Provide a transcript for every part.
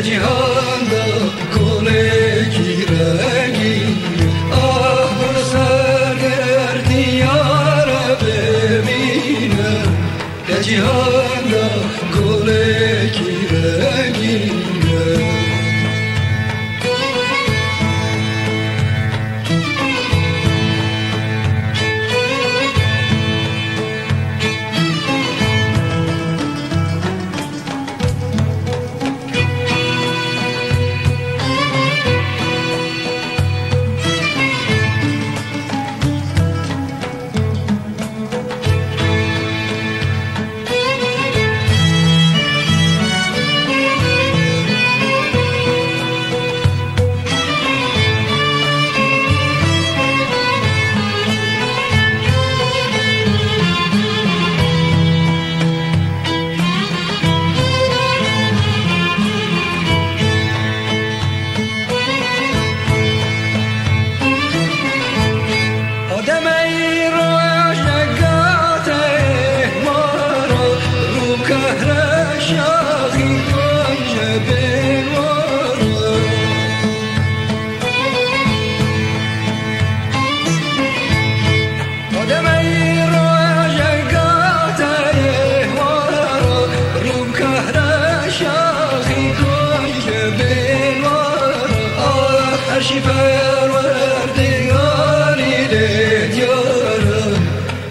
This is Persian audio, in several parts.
Cihanda koleki rengi ah bursager diyara bebine de cihanda koleki rengi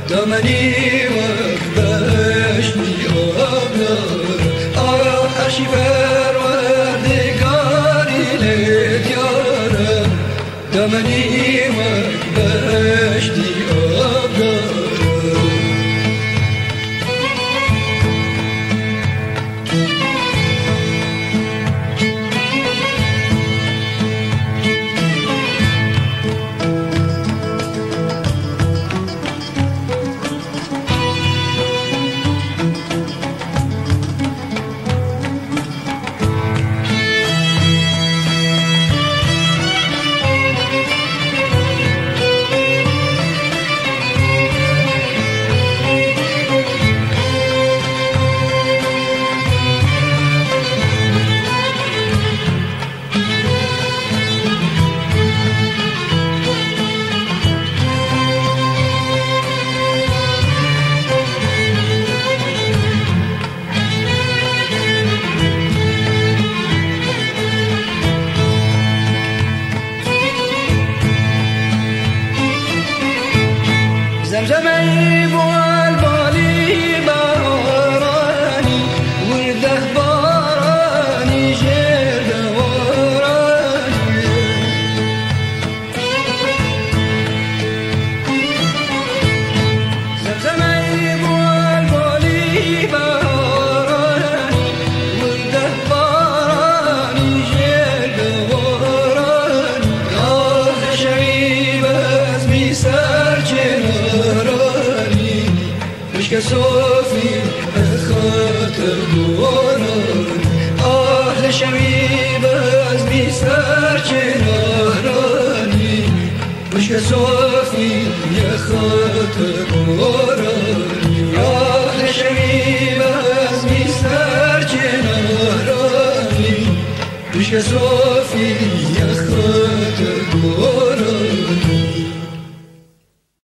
دامنی وقتشنی آبدار هرشی پروردگاری لیدیارم دامنی وقتشنی آبدار زمزمي والبالي باراني ورده باراني جرد وراني زمزمي والبالي باراني ورده باراني جرد وراني شبيب اسمي سرجنا مشك صوفي خاطر دوران آه شبيب از بی سر چنارانی مشک صوفی خاطر دورانی آه شبيب از بی سر چنارانی مشک صوفی خاطر دورانی